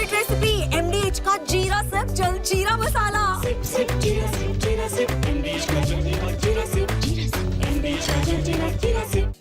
Secret recipe MDH का जीरा SIP जल जीरा मसाला। सिप सिप जीरा सिप MDH का जल जीरा सिप MDH का जल जीरा सिप।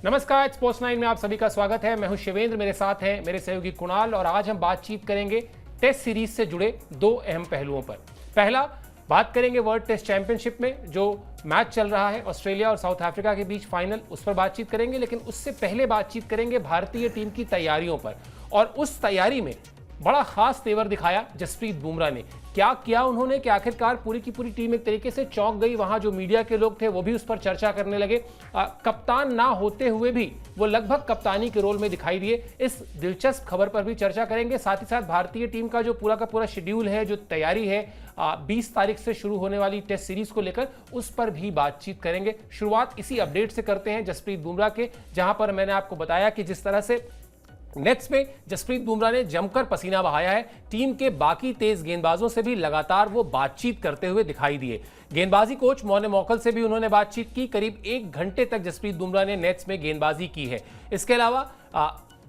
नमस्कार, स्पोर्ट्स 9 में आप सभी का स्वागत है। मैं हूं शिवेंद्र, मेरे साथ हैं मेरे सहयोगी कुणाल और आज हम बातचीत करेंगे टेस्ट सीरीज से जुड़े दो अहम पहलुओं पर। पहला, बात करेंगे वर्ल्ड टेस्ट चैंपियनशिप में जो मैच चल रहा है ऑस्ट्रेलिया और साउथ अफ्रीका के बीच फाइनल, उस पर बातचीत करेंगे। लेकिन उससे पहले बातचीत करेंगे भारतीय टीम की तैयारियों पर और उस तैयारी में बड़ा खास तेवर दिखाया जसप्रीत बुमराह ने। क्या किया उन्होंने कि आखिरकार पूरी की पूरी टीम एक तरीके से चौंक गई। वहां जो मीडिया के लोग थे वो भी उस पर चर्चा करने लगे। कप्तान ना होते हुए भी वो लगभग कप्तानी के रोल में दिखाई दिए। इस दिलचस्प खबर पर भी चर्चा करेंगे। साथ ही साथ भारतीय टीम का जो पूरा का पूरा शेड्यूल है, जो तैयारी है 20 तारीख से शुरू होने वाली टेस्ट सीरीज को लेकर, उस पर भी बातचीत करेंगे। शुरुआत इसी अपडेट से करते हैं जसप्रीत बुमराह के, जहां पर मैंने आपको बताया कि जिस तरह से नेट्स में जसप्रीत बुमराह ने जमकर पसीना बहाया है, टीम के बाकी तेज गेंदबाजों से भी लगातार वो बातचीत करते हुए दिखाई दिए। गेंदबाजी कोच मौने मौकल से भी उन्होंने बातचीत की। करीब 1 घंटे तक जसप्रीत बुमराह ने नेट्स में गेंदबाजी की है। इसके अलावा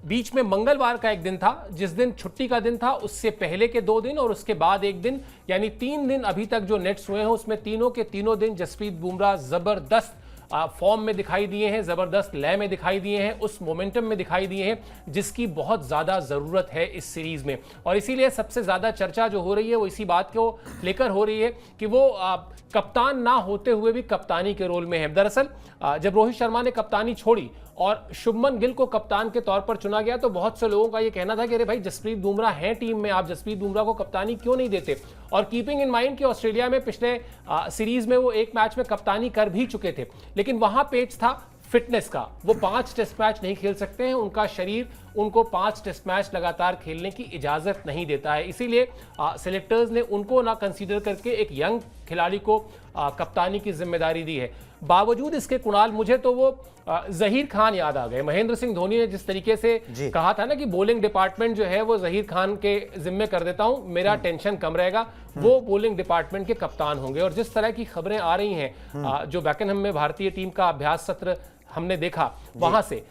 बीच में मंगलवार का एक दिन था, जिस दिन छुट्टी का दिन था, उससे पहले के 2 दिन और उसके बाद एक दिन, यानी 3 दिन अभी तक जो नेट्स हुए हैं उसमें तीनों के तीनों दिन जसप्रीत बुमराह जबरदस्त फॉर्म में दिखाई दिए हैं, जबरदस्त लय में दिखाई दिए हैं, उस मोमेंटम में दिखाई दिए हैं जिसकी बहुत ज्यादा जरूरत है इस सीरीज में। और इसीलिए सबसे ज्यादा चर्चा जो हो रही है वो इसी बात को लेकर हो रही है कि वो कप्तान ना होते हुए भी कप्तानी के रोल में है। दरअसल जब रोहित शर्मा ने कप्तानी छोड़ी और शुभमन गिल को कप्तान के तौर पर चुना गया तो बहुत से लोगों का यह कहना था कि अरे भाई, जसप्रीत बुमराह हैं टीम में, आप जसप्रीत बुमराह को कप्तानी क्यों नहीं देते। और कीपिंग इन माइंड कि ऑस्ट्रेलिया में पिछले सीरीज में वो एक मैच में कप्तानी कर भी चुके थे, लेकिन वहां पेच था फिटनेस का। वो 5 टेस्ट मैच नहीं खेल सकते हैं, उनका शरीर उनको 5 टेस्ट मैच लगातार खेलने की इजाजत नहीं देता है। इसीलिए सिलेक्टर्स ने उनको ना कंसीडर करके एक यंग खिलाड़ी को कप्तानी की जिम्मेदारी दी है। बावजूद इसके कुणाल, मुझे तो वो जहीर खान याद आ गए। महेंद्र सिंह धोनी ने जिस तरीके से कहा था ना कि बॉलिंग डिपार्टमेंट जो है वो जहीर खान के जिम्मे कर देता हूं, मेरा टेंशन कम रहेगा, वो बॉलिंग डिपार्टमेंट के कप्तान होंगे। और जिस तरह की खबरें आ रही हैं, जो बैकनहम में भारतीय टीम का अभ्यास सत्र हमने देखा, वहां से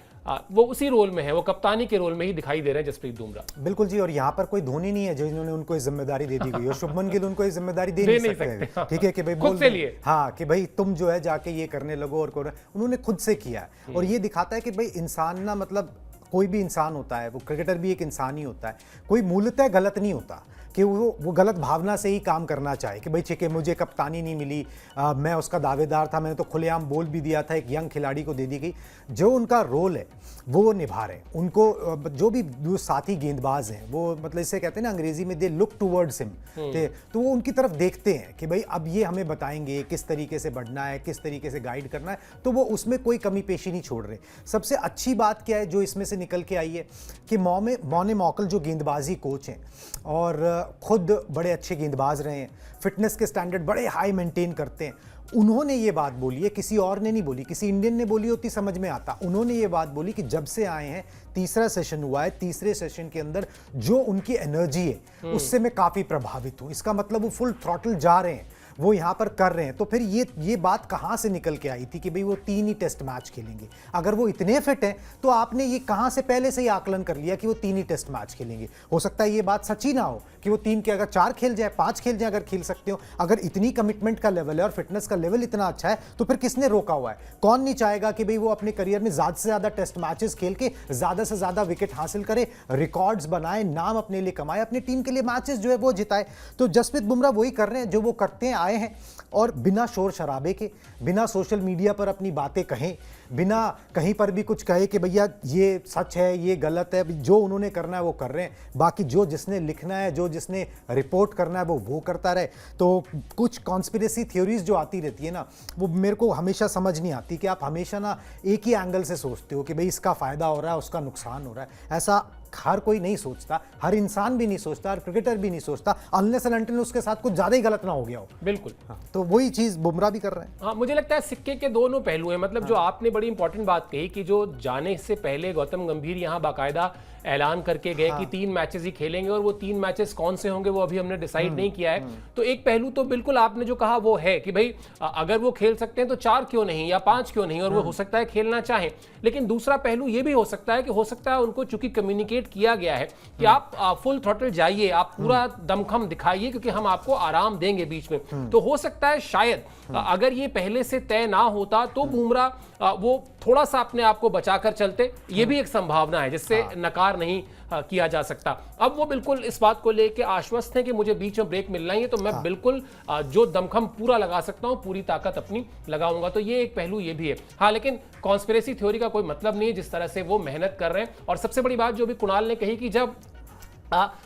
वो उसी रोल में है, वो कप्तानी के रोल में ही दिखाई दे रहे हैं जसप्रीत बुमराह। बिल्कुल जी, और यहाँ पर कोई धोनी नहीं है जिन्होंने उनको ये जिम्मेदारी दे दी गई, और शुभमन गिल उनको ये जिम्मेदारी दे नहीं सकते। ठीक है कि भाई खुद से लिए, हाँ कि भाई तुम जो है जाके ये करने लगो, और उन्होंने खुद से किया। और ये दिखाता है कि भाई इंसान ना, मतलब कोई भी इंसान होता है, वो क्रिकेटर भी एक इंसान ही होता है, कोई मूलतः गलत नहीं होता कि वो गलत भावना से ही काम करना चाहे कि भाई ठीक है मुझे कप्तानी नहीं मिली, मैं उसका दावेदार था, मैंने तो खुलेआम बोल भी दिया था, एक यंग खिलाड़ी को दे दी गई। जो उनका रोल है वो निभा रहे हैं। उनको जो भी साथी गेंदबाज हैं वो, मतलब इसे कहते हैं ना अंग्रेजी में, दे लुक टूवर्ड्स हिम, तो वो उनकी तरफ देखते हैं कि भाई अब ये हमें बताएंगे किस तरीके से बढ़ना है, किस तरीके से गाइड करना है, तो वो उसमें कोई कमी पेशी नहीं छोड़ रहे। सबसे अच्छी बात क्या है जो इसमें से निकल के आई है कि मौने मौकल जो गेंदबाजी कोच हैं और खुद बड़े अच्छे गेंदबाज रहे हैं, फिटनेस के स्टैंडर्ड बड़े हाई मेंटेन करते हैं, उन्होंने ये बात बोली है, किसी और ने नहीं बोली, किसी इंडियन ने बोली होती समझ में आता। उन्होंने ये बात बोली कि जब से आए हैं, तीसरा सेशन हुआ है, तीसरे सेशन के अंदर जो उनकी एनर्जी है उससे मैं काफ़ी प्रभावित हूँ। इसका मतलब वो फुल थ्रॉटल जा रहे हैं, वो यहाँ पर कर रहे हैं। तो फिर ये बात कहाँ से निकल के आई थी कि भाई वो 3 ही टेस्ट मैच खेलेंगे? अगर वो इतने फिट हैं तो आपने ये कहाँ से पहले से ही आकलन कर लिया कि वो 3 ही टेस्ट मैच खेलेंगे? हो सकता है ये बात सच्ची ना हो कि वो 3 के अगर 4 खेल जाए, 5 खेल जाए, अगर खेल सकते हो। अगर इतनी कमिटमेंट का लेवल है और फिटनेस का लेवल इतना अच्छा है तो फिर किसने रोका हुआ है? कौन नहीं चाहेगा कि भाई वो अपने करियर में ज़्यादा से ज़्यादा टेस्ट मैचेस खेल के ज़्यादा से ज़्यादा विकेट हासिल करे, रिकॉर्ड्स बनाए, नाम अपने लिए कमाए, अपनी टीम के लिए मैचेस जो है वो जिताए। तो जसप्रीत बुमराह वही कर रहे हैं जो वो करते हैं आए हैं, और बिना शोर शराबे के, बिना सोशल मीडिया पर अपनी बातें कहें, बिना कहीं पर भी कुछ कहे कि भैया ये सच है, ये गलत है, जो उन्होंने करना है वो कर रहे हैं। बाकी जो जिसने लिखना है, जो जिसने रिपोर्ट करना है वो करता रहे। तो कुछ कॉन्स्पिरेसी थ्योरीज जो आती रहती है ना, वो मेरे को हमेशा समझ नहीं आती कि आप हमेशा ना एक ही एंगल से सोचते हो कि भाई इसका फ़ायदा हो रहा है, उसका नुकसान हो रहा है। ऐसा हर कोई नहीं सोचता, हर इंसान भी नहीं सोचता, हर क्रिकेटर भी नहीं सोचता अनलेस एंड अनटिल उसके साथ कुछ ज्यादा ही गलत ना हो गया हो। बिल्कुल। हाँ, तो वही चीज बुमराह भी कर रहे हैं। हाँ, मुझे लगता है सिक्के के दोनों पहलू हैं। मतलब जो आपने बड़ी इंपॉर्टेंट बात कही कि जो जाने से पहले गौतम गंभीर यहाँ बाकायदा ऐलान करके गए कि 3 मैचेस ही खेलेंगे और वो 3 मैचेस कौन से होंगे वो अभी हमने डिसाइड नहीं किया है। तो एक पहलू तो बिल्कुल आपने जो कहा वो है कि भाई अगर वो खेल सकते हैं तो 4 क्यों नहीं या 5 क्यों नहीं, और वो हो सकता है खेलना चाहें। लेकिन दूसरा पहलू ये भी हो सकता है कि हो सकता है उनको चूंकि कम्युनिकेट किया गया है कि आप फुल थ्रॉटल जाइए, आप पूरा दमखम दिखाइए क्योंकि हम आपको आराम देंगे बीच में। तो हो सकता है शायद अगर ये पहले से तय ना होता तो बुमराह वो थोड़ा सा अपने आप को बचाकर चलते, ये भी एक संभावना है जिससे नकार नहीं किया जा सकता। अब वो बिल्कुल इस बात को लेके आश्वस्त हैं कि मुझे बीच में ब्रेक मिलना ही है, तो मैं बिल्कुल जो दमखम पूरा लगा सकता हूं पूरी ताकत अपनी लगाऊंगा। तो ये एक पहलू ये भी है। हाँ, लेकिन कॉन्स्पिरेसी थ्योरी का कोई मतलब नहीं है जिस तरह से वो मेहनत कर रहे हैं। और सबसे बड़ी बात जो भी कुणाल ने कही कि जब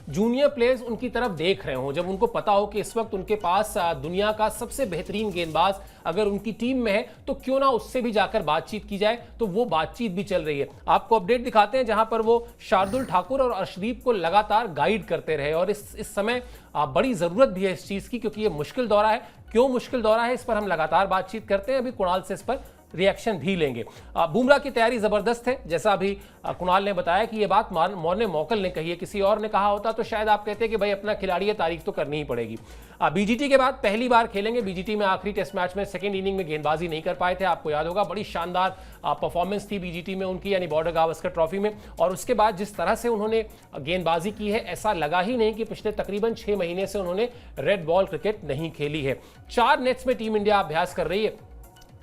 जूनियर प्लेयर्स उनकी तरफ देख रहे हो, जब उनको पता हो कि इस वक्त उनके पास दुनिया का सबसे बेहतरीन गेंदबाज अगर उनकी टीम में है तो क्यों ना उससे भी जाकर बातचीत की जाए, तो वो बातचीत भी चल रही है। आपको अपडेट दिखाते हैं जहां पर वो शार्दुल ठाकुर और अर्शदीप को लगातार गाइड करते रहे और इस समय बड़ी जरूरत भी है इस चीज की, क्योंकि ये मुश्किल दौरा है। क्यों मुश्किल दौरा है इस पर हम लगातार बातचीत करते हैं, अभी कुणाल से इस पर रिएक्शन भी लेंगे। बुमराह की तैयारी जबरदस्त है, जैसा अभी कुणाल ने बताया कि ये बात मौर्ने मौकल ने कही है, किसी और ने कहा होता तो शायद आप कहते कि भाई अपना खिलाड़ी है, तारीफ तो करनी ही पड़ेगी। बीजीटी के बाद पहली बार खेलेंगे। बीजीटी में आखिरी टेस्ट मैच में सेकंड इनिंग में गेंदबाजी नहीं कर पाए थे, आपको याद होगा। बड़ी शानदार परफॉर्मेंस थी बीजीटी में उनकी, यानी बॉर्डर गावस्कर ट्रॉफी में। और उसके बाद जिस तरह से उन्होंने गेंदबाजी की है, ऐसा लगा ही नहीं कि पिछले तकरीबन 6 महीने से उन्होंने रेड बॉल क्रिकेट नहीं खेली है। 4 नेट्स में टीम इंडिया अभ्यास कर रही है,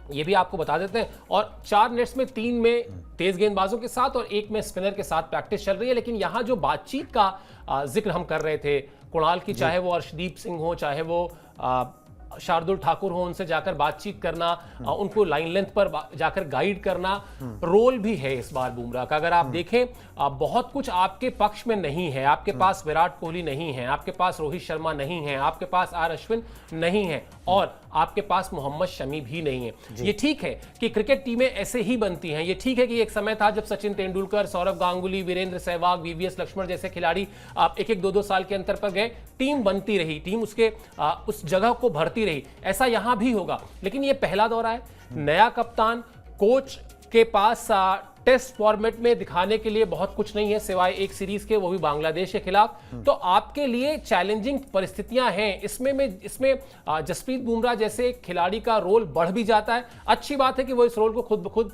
ये भी आपको बता देते हैं। और 4 नेट्स में 3 में तेज गेंदबाजों के साथ और 1 में स्पिनर के साथ प्रैक्टिस चल रही है। लेकिन यहां जो बातचीत का जिक्र हम कर रहे थे कुणाल की, चाहे वो अर्शदीप सिंह हो, चाहे वो शार्दुल ठाकुर हो, उनसे जाकर बातचीत करना, उनको लाइन लेंथ पर जाकर गाइड करना, रोल भी है इस बार बुमराह का। अगर आप देखें बहुत कुछ आपके पक्ष में नहीं है। आपके पास विराट कोहली नहीं है, आपके पास रोहित शर्मा नहीं है, आपके पास आर अश्विन नहीं है और आपके पास मोहम्मद शमी भी नहीं है। ये ठीक है कि क्रिकेट टीमें ऐसे ही बनती हैं। ये ठीक है कि एक समय था जब सचिन तेंदुलकर, सौरव गांगुली, वीरेंद्र सहवाग, वीवीएस लक्ष्मण जैसे खिलाड़ी आप 1-1, 2-2 साल के अंतर पर गए, टीम बनती रही, टीम उसके उस जगह को भरती रही। ऐसा यहां भी होगा। लेकिन ये पहला दौरा है, नया कप्तान, कोच के पास टेस्ट फॉर्मेट में दिखाने के लिए बहुत कुछ नहीं है सिवाय एक सीरीज के, वो भी बांग्लादेश के खिलाफ। तो आपके लिए चैलेंजिंग परिस्थितियां हैं। इसमें जसप्रीत बुमराह जैसे खिलाड़ी का रोल बढ़ भी जाता है। अच्छी बात है कि वो इस रोल को खुद ब खुद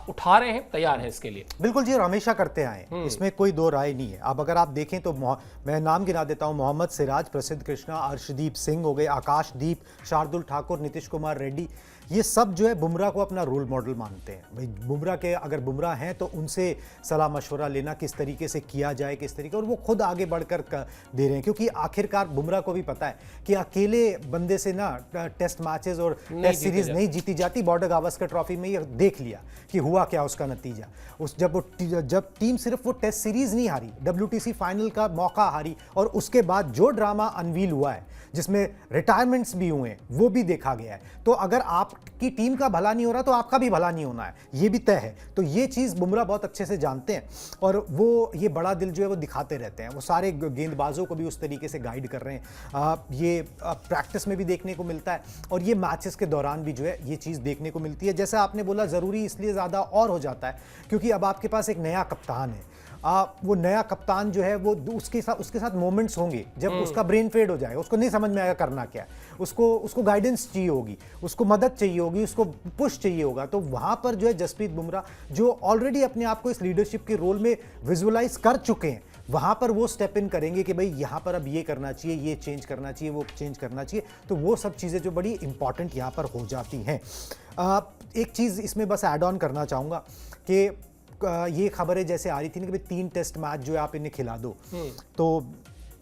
उठा रहे हैं, तैयार हैं इसके लिए। बिल्कुल जी, और हमेशा करते आए, इसमें कोई दो राय नहीं है। अब अगर आप देखें तो मैं नाम गिना देता हूं, मोहम्मद सिराज, प्रसिद्ध कृष्णा, अर्शदीप सिंह हो गए, आकाशदीप, शार्दुल ठाकुर, नीतीश कुमार रेड्डी, ये सब जो है बुमराह को अपना रोल मॉडल मानते हैं। भाई बुमराह के अगर बुमराह हैं तो उनसे सलाह मशवरा लेना किस तरीके से किया जाए, किस तरीके, और वो खुद आगे बढ़कर दे रहे हैं। क्योंकि आखिरकार बुमराह को भी पता है कि अकेले बंदे से ना टेस्ट मैचेस और टेस्ट सीरीज नहीं जीती जाती। बॉर्डर गावस्कर ट्रॉफी में ये देख लिया कि हुआ क्या उसका नतीजा। जब टीम सिर्फ वो टेस्ट सीरीज नहीं हारी, WTC फाइनल का मौका हारी, और उसके बाद जो ड्रामा अनवील हुआ है जिसमें रिटायरमेंट्स भी हुए हैं, वो भी देखा गया है। तो अगर आपकी टीम का भला नहीं हो रहा तो आपका भी भला नहीं होना है, ये भी तय है। तो ये चीज़ बुमराह बहुत अच्छे से जानते हैं और वो ये बड़ा दिल जो है वो दिखाते रहते हैं। वो सारे गेंदबाजों को भी उस तरीके से गाइड कर रहे हैं। ये प्रैक्टिस में भी देखने को मिलता है और ये मैचेस के दौरान भी जो है ये चीज़ देखने को मिलती है। जैसा आपने बोला, ज़रूरी इसलिए ज़्यादा और हो जाता है क्योंकि अब आपके पास एक नया कप्तान है। वो नया कप्तान जो है वो उसके साथ मोमेंट्स होंगे जब उसका ब्रेन फेड हो जाएगा, उसको नहीं समझ में आएगा करना क्या है, उसको गाइडेंस चाहिए होगी, उसको मदद चाहिए होगी, उसको पुश चाहिए होगा। तो वहाँ पर जो है जसप्रीत बुमराह जो ऑलरेडी अपने आप को इस लीडरशिप के रोल में विजुअलाइज कर चुके हैं, वहाँ पर वो स्टेप इन करेंगे कि भाई यहाँ पर अब ये करना चाहिए, ये चेंज करना चाहिए, वो चेंज करना चाहिए। तो वो सब चीज़ें जो बड़ी इंपॉर्टेंट यहाँ पर हो जाती हैं। एक चीज़ इसमें बस ऐड ऑन करना चाहूँगा कि ये खबरें जैसे आ रही थी ना कि भाई 3 टेस्ट मैच जो है आप इन्हें खिला दो, तो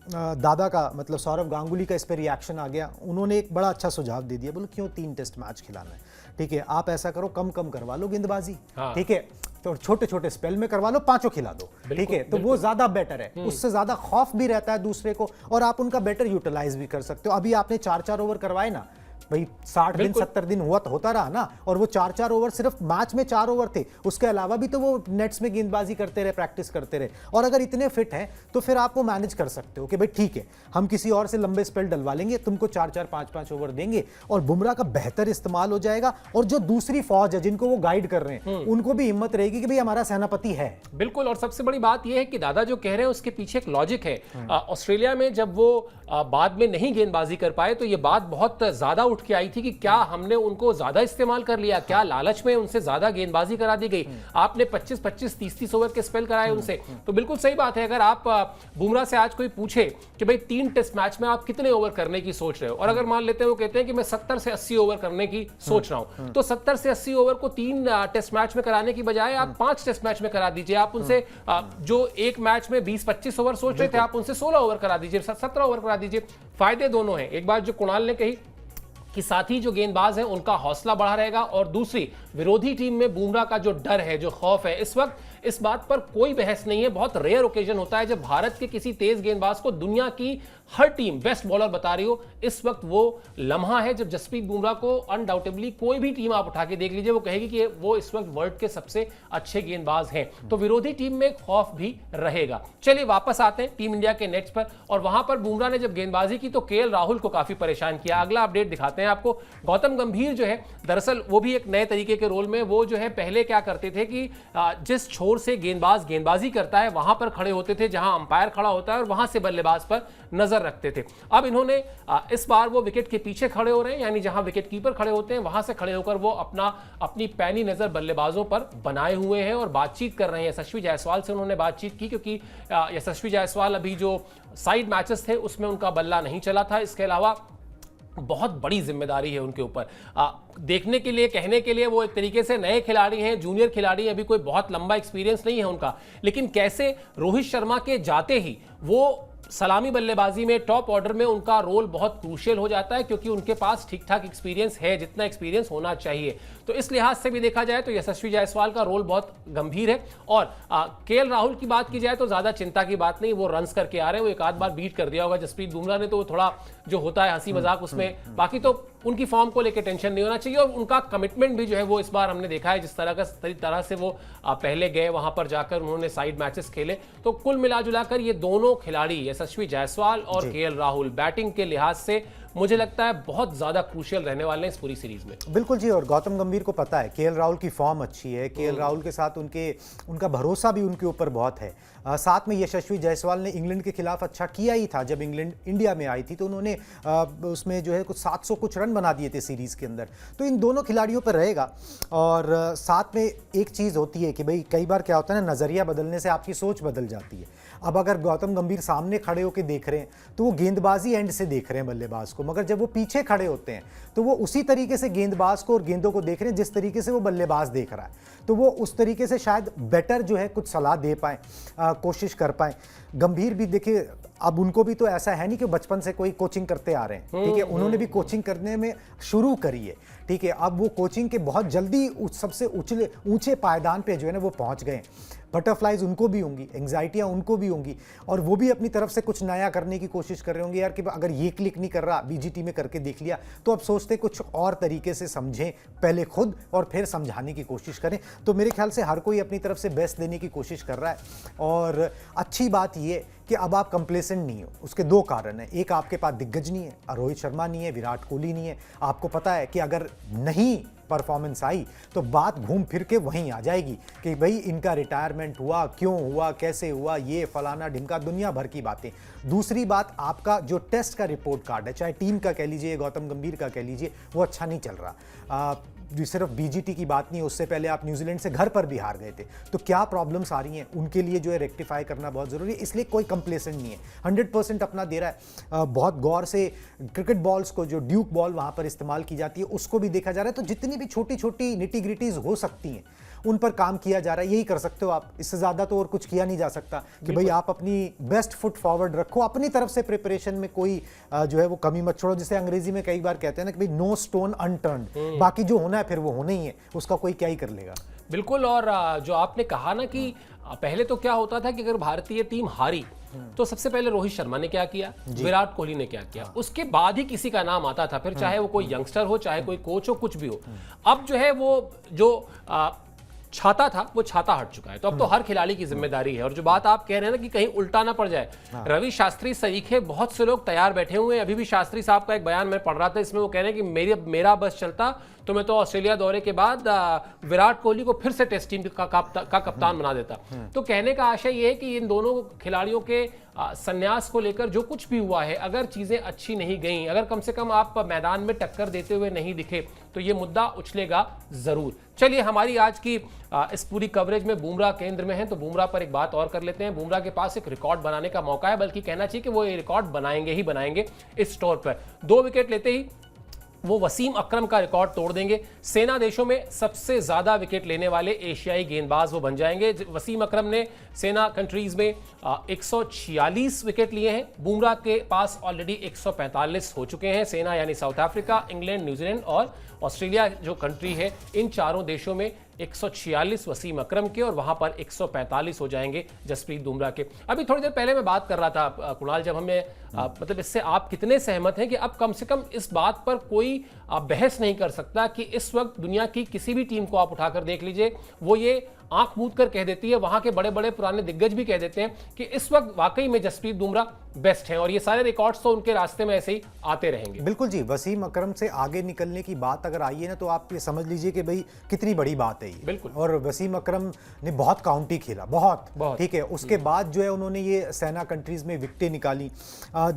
दादा का मतलब सौरव गांगुली का इस पर रिएक्शन आ गया। उन्होंने एक बड़ा अच्छा सुझाव दे दिया, बोलो क्यों 3 टेस्ट मैच खिलाना है, ठीक है, आप ऐसा करो कम करवा लो गेंदबाजी, ठीक है, तो छोटे छोटे स्पेल में करवा लो, 5 खिला दो, ठीक है, तो वो ज्यादा बेटर है। उससे ज्यादा खौफ भी रहता है दूसरे को और आप उनका बेटर यूटिलाइज भी कर सकते हो। अभी आपने 4-4 ओवर करवाए ना, भाई 60 दिन 70 दिन होता रहा ना, और वो 4-4 ओवर, सिर्फ मैच में 4 ओवर थे, उसके अलावा भी तो वो नेट्स में गेंदबाजी करते रहे, प्रैक्टिस करते रहे। और अगर इतने फिट हैं तो फिर आप वो मैनेज कर सकते हो कि भाई ठीक है, हम किसी और से लंबे स्पेल डलवा लेंगे, तुमको 4-4 5-5 ओवर देंगे, और बुमराह का बेहतर इस्तेमाल हो जाएगा। और जो दूसरी फौज है जिनको वो गाइड कर रहे हैं, उनको भी हिम्मत रहेगी कि भाई हमारा सेनापति है। बिल्कुल। और सबसे बड़ी बात यह है कि दादा जो कह रहे हैं उसके पीछे एक लॉजिक है। ऑस्ट्रेलिया में जब वो बाद में नहीं गेंदबाजी कर पाए तो ये बात बहुत ज्यादा उठ के आई थी कि क्या हमने उनको ज्यादा इस्तेमाल कर लिया, क्या लालच में उनसे ज्यादा गेंदबाजी करा दी गई, आपने 25-25 30-30 ओवर के स्पेल कराए उनसे। तो बिल्कुल सही बात है। अगर आप बुमराह से आज कोई पूछे कि भाई 3 टेस्ट मैच में आप कितने ओवर करने की सोच रहे हो, और अगर मान लेते हैं वो कहते हैं कि मैं 70 से 80 ओवर करने की सोच रहा हूं, तो 70 से 80 ओवर को 3 टेस्ट मैच में कराने की बजाय आप 5 टेस्ट मैच में करा दीजिए। आप उनसे जो एक मैच में 20-25 ओवर सोच रहे थे, आप उनसे 16 ओवर करा दीजिए, 17 ओवर करा दीजिए। फायदे दोनों हैं। एक बात जो कुणाल ने कही कि साथी जो गेंदबाज हैं उनका हौसला बढ़ा रहेगा, और दूसरी विरोधी टीम में बुमराह का जो डर है, जो खौफ है, इस वक्त इस बात पर कोई बहस नहीं है। बहुत रेयर ओकेजन होता है जब भारत के किसी तेज गेंदबाज को दुनिया की हर टीम बेस्ट बॉलर बता रही हो। इस वक्त वो लम्हा है जब जसप्रीत बुमराह को अनडाउटेबली कोई भी टीम आप उठा के देख लीजिए, वो कहेगी कि वो इस वक्त वर्ल्ड के सबसे अच्छे गेंदबाज हैं। तो विरोधी टीम में खौफ भी रहेगा। चलिए वापस आते हैं टीम इंडिया के नेट्स पर, और वहां पर बुमराह ने जब गेंदबाजी की तो केएल राहुल को काफी परेशान किया। अगला अपडेट दिखाते हैं आपको। गौतम गंभीर जो है, दरअसल वो भी एक नए तरीके के रोल में, वो जो है पहले क्या करते थे कि जिस छोर से गेंदबाज गेंदबाजी करता है वहां पर खड़े होते थे जहां अंपायर खड़ा होता है, और वहां से बल्लेबाज पर नजर रखते थे। अब इन्होंने इस बार वो विकेट के पीछे खड़े हो रहे हैं, यानी जहां विकेट कीपर खड़े होते हैं वहां से खड़े होकर वो अपनी पैनी नजर बल्लेबाजों पर बनाए हुए हैं और बातचीत कर रहे हैं। यशस्वी जायसवाल से उन्होंने बातचीत की, क्योंकि यशस्वी जायसवाल अभी जो साइड मैचेस थे उसमें उनका बल्ला नहीं चला था। इसके अलावा बहुत बड़ी जिम्मेदारी है उनके ऊपर। देखने के लिए, कहने के लिए वो एक तरीके से नए खिलाड़ी हैं, जूनियर खिलाड़ी हैं, अभी कोई बहुत लंबा एक्सपीरियंस नहीं है उनका, लेकिन कैसे रोहित शर्मा के जाते ही वो सलामी बल्लेबाजी में टॉप ऑर्डर में उनका रोल बहुत क्रूशियल हो जाता है, क्योंकि उनके पास ठीक ठाक एक्सपीरियंस है, जितना एक्सपीरियंस होना चाहिए। तो इस लिहाज से भी देखा जाए तो यशस्वी जायसवाल का रोल बहुत गंभीर है। और केएल राहुल की बात की जाए तो ज्यादा चिंता की बात नहीं, वो रन्स करके आ रहे हैं, वो एक आध बार बीट कर दिया होगा जसप्रीत बुमराह ने, तो वो थोड़ा जो होता है हंसी मजाक उसमें, बाकी तो उनकी फॉर्म को लेकर टेंशन नहीं होना चाहिए। और उनका कमिटमेंट भी जो है वो इस बार हमने देखा है, जिस तरह से वो पहले गए वहां पर जाकर उन्होंने साइड मैचेस खेले। तो कुल मिलाजुलाकर ये दोनों खिलाड़ी यशस्वी जायसवाल और केएल राहुल बैटिंग के लिहाज से मुझे लगता है बहुत ज्यादा क्रूशियल रहने वाले हैं इस पूरी सीरीज में। बिल्कुल जी। और गौतम गंभीर को पता है केएल राहुल की फॉर्म अच्छी है, केएल राहुल के साथ उनका भरोसा भी उनके ऊपर बहुत है। साथ में यशस्वी जायसवाल ने इंग्लैंड के खिलाफ अच्छा किया ही था, जब इंग्लैंड इंडिया में आई थी तो उन्होंने उसमें जो है कुछ 700 कुछ रन बना दिए थे सीरीज के अंदर। तो इन दोनों खिलाड़ियों पर रहेगा। और साथ में एक चीज़ होती है कि भाई कई बार क्या होता है ना, नज़रिया बदलने से आपकी सोच बदल जाती है। अब अगर गौतम गंभीर सामने खड़े होकर देख रहे हैं तो वो गेंदबाजी एंड से देख रहे हैं बल्लेबाज को, मगर जब वो पीछे खड़े होते हैं तो वो उसी तरीके से गेंदबाज को और गेंदों को देख रहे हैं जिस तरीके से वो बल्लेबाज देख रहा है। तो वो उस तरीके से शायद बेटर जो है कुछ सलाह दे पाए, कोशिश कर पाए। गंभीर भी देखिए, अब उनको भी तो ऐसा है नहीं कि बचपन से कोई कोचिंग करते आ रहे हैं, ठीक है, उन्होंने भी कोचिंग करने में शुरू करी है, ठीक है। अब वो कोचिंग के बहुत जल्दी सबसे ऊंचे पायदान पे जो है ना वो पहुंच गए। बटरफ्लाइज उनको भी होंगी, एंग्जाइटियाँ उनको भी होंगी, और वो भी अपनी तरफ से कुछ नया करने की कोशिश कर रहे होंगे यार कि अगर ये क्लिक नहीं कर रहा, बीजीटी में करके देख लिया, तो अब सोचते कुछ और तरीके से समझें पहले खुद और फिर समझाने की कोशिश करें। तो मेरे ख्याल से हर कोई अपनी तरफ से बेस्ट देने की कोशिश कर रहा है। और अच्छी बात ये कि अब आप कंप्लेसेंट नहीं हो। उसके 2 कारण हैं। एक, आपके पास दिग्गज नहीं है, रोहित शर्मा नहीं है, विराट कोहली नहीं है। आपको पता है कि अगर नहीं परफॉर्मेंस आई तो बात घूम फिर के वहीं आ जाएगी कि भाई इनका रिटायरमेंट हुआ, क्यों हुआ, कैसे हुआ, ये फलाना ढिमका, दुनिया भर की बातें। दूसरी बात, आपका जो टेस्ट का रिपोर्ट कार्ड है, चाहे टीम का कह लीजिए, गौतम गंभीर का कह लीजिए, वो अच्छा नहीं चल रहा। सिर्फ बीजीटी की बात नहीं, उससे पहले आप न्यूजीलैंड से घर पर भी हार गए थे। तो क्या प्रॉब्लम्स आ रही हैं, उनके लिए जो है रेक्टिफाई करना बहुत ज़रूरी है। इसलिए कोई कंप्लेसेंट नहीं है, 100% अपना दे रहा है। बहुत गौर से क्रिकेट बॉल्स को, जो ड्यूक बॉल वहाँ पर इस्तेमाल की जाती है, उसको भी देखा जा रहा है। तो जितनी भी छोटी छोटी निटी ग्रिटीज़ हो सकती हैं उन पर काम किया जा रहा है। यही कर सकते हो आप, इससे ज़्यादा तो और कुछ किया नहीं जा सकता कि भाई आप अपनी बेस्ट फुट फॉरवर्ड रखो, अपनी तरफ से प्रिपरेशन में कोई जो है वो कमी मत छोड़ो। जिसे अंग्रेजी में कई बार कहते हैं ना कि भाई नो स्टोन अनटर्न्ड, बाकी जो होना है फिर वो होना ही है, उसका कोई क्या ही कर लेगा। बिल्कुल। और जो आपने कहा ना कि पहले तो क्या होता था कि अगर भारतीय टीम हारी तो सबसे पहले रोहित शर्मा ने क्या किया, विराट कोहली ने क्या किया, उसके बाद ही किसी का नाम आता था, फिर चाहे वो कोई यंगस्टर हो, चाहे कोई कोच हो, कुछ भी हो। अब जो है वो जो छाता था वो छाता हट चुका है, तो अब तो हर खिलाड़ी की जिम्मेदारी है। और जो बात आप कह रहे हैं ना कि कहीं उल्टा ना पड़ जाए, रवि शास्त्री सरीखे बहुत से लोग तैयार बैठे हुए हैं। अभी भी शास्त्री साहब का एक बयान मैं पढ़ रहा था, इसमें वो कह रहे हैं कि मेरा बस चलता तो मैं तो ऑस्ट्रेलिया दौरे के बाद विराट कोहली को फिर से टेस्ट टीम का कप्तान बना देता। तो कहने का आशय ये है कि इन दोनों खिलाड़ियों के संन्यास को लेकर जो कुछ भी हुआ है, अगर चीजें अच्छी नहीं गई, अगर कम से कम आप मैदान में टक्कर देते हुए नहीं दिखे, तो ये मुद्दा उछलेगा जरूर। चलिए, हमारी आज की इस पूरी कवरेज में बुमराह केंद्र में है, तो बुमराह पर एक बात और कर लेते हैं। बुमराह के पास एक रिकॉर्ड बनाने का मौका है, बल्कि कहना चाहिए कि वो ये रिकॉर्ड बनाएंगे ही बनाएंगे। इस स्टोर पर 2 विकेट लेते ही वो वसीम अकरम का रिकॉर्ड तोड़ देंगे। सेना देशों में सबसे ज्यादा विकेट लेने वाले एशियाई गेंदबाज वो बन जाएंगे। वसीम अकरम ने सेना कंट्रीज में 146 विकेट लिए हैं। बुमराह के पास ऑलरेडी 145 हो चुके हैं। सेना यानी साउथ अफ्रीका, इंग्लैंड, न्यूजीलैंड और ऑस्ट्रेलिया जो कंट्री है, इन चारों देशों में 146 वसीम अकरम के और वहां पर 145 हो जाएंगे जसप्रीत बुमराह के। अभी थोड़ी देर पहले मैं बात कर रहा था कुणाल, जब हमें मतलब इससे आप कितने सहमत हैं कि अब कम से कम इस बात पर कोई बहस नहीं कर सकता कि इस वक्त दुनिया की किसी भी टीम को आप उठाकर देख लीजिए, वो ये आंख मूंद कर कह देती है, वहां के बड़े बड़े पुराने दिग्गज भी कह देते हैं कि इस वक्त वाकई में जसप्रीत बुमराह बेस्ट हैं, और ये सारे रिकॉर्ड्स तो उनके रास्ते में ऐसे ही आते रहेंगे। बिल्कुल जी, वसीम अकरम से आगे निकलने की बात अगर आई है ना, तो आप ये समझ लीजिए कि भाई कितनी बड़ी बात है ये। बिल्कुल। और वसीम अकरम ने बहुत काउंटी खेला, बहुत ठीक है। उसके बाद जो है उन्होंने ये सेना कंट्रीज में विकेटें निकाली।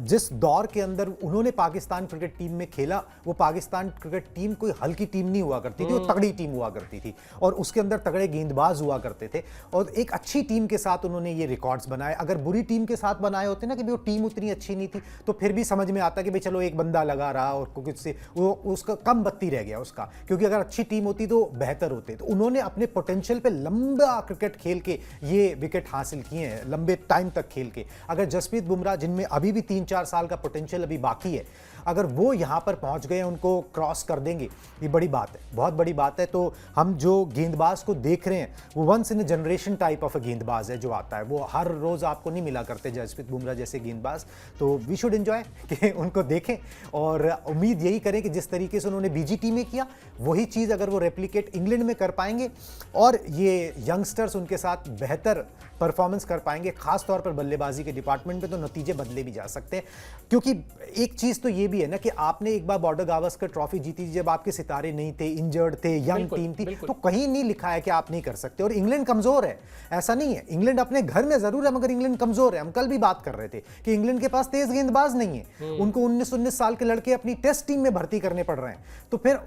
जिस दौर के अंदर उन्होंने पाकिस्तान क्रिकेट टीम में खेला, वो पाकिस्तान क्रिकेट टीम कोई हल्की टीम नहीं हुआ करती थी, वो तगड़ी टीम हुआ करती थी, और उसके अंदर तगड़े गेंदबाज हुआ करते थे, और एक अच्छी टीम के साथ उन्होंने ये रिकॉर्ड्स बनाए। अगर बुरी टीम के साथ बनाए होते ना कि वो टीम उतनी अच्छी नहीं थी, तो फिर भी समझ में आता कि भाई चलो एक बंदा लगा रहा और कुछ से वो उसका कम बत्ती रह गया उसका, क्योंकि अगर अच्छी टीम होती तो बेहतर होते। तो उन्होंने अपने पोटेंशियल पे लंबा क्रिकेट खेल के ये विकेट हासिल किए हैं, लंबे टाइम तक खेल के। अगर जसप्रीत बुमराह, जिनमें अभी भी 3-4 साल का पोटेंशियल अभी बाकी है, अगर वो यहाँ पर पहुँच गए, उनको क्रॉस कर देंगे, ये बड़ी बात है, बहुत बड़ी बात है। तो हम जो गेंदबाज को देख रहे हैं, वो once in a generation type of a गेंदबाज है जो आता है, वो हर रोज़ आपको नहीं मिला करते जसप्रीत बुमराह जैसे गेंदबाज। तो वी शुड एंजॉय कि उनको देखें, और उम्मीद यही करें कि जिस तरीके से उन्होंने बीजीटी में किया, वही चीज़ अगर वो रेप्लिकेट इंग्लैंड में कर पाएंगे, और ये यंगस्टर्स उनके साथ बेहतर परफॉर्मेंस कर पाएंगे, खास तौर पर बल्लेबाजी के डिपार्टमेंट में, तो नतीजे बदले भी जा सकते हैं। क्योंकि एक चीज़ तो ये भी है ना कि आपने एक बार बॉर्डर गावस्कर ट्रॉफी जीती जब आपके सितारे नहीं थे, इंजर्ड थे, यंग टीम थी, तो कहीं नहीं लिखा है कि आप नहीं कर सकते। और इंग्लैंड कमजोर है, ऐसा नहीं है। इंग्लैंड अपने घर में जरूर है, मगर इंग्लैंड कमजोर है। हम कल भी बात कर रहे थे कि इंग्लैंड के पास तेज गेंदबाज नहीं है, उनको 19-19 साल के लड़के अपनी टेस्ट टीम में भर्ती करने पड़ रहे हैं, तो फिर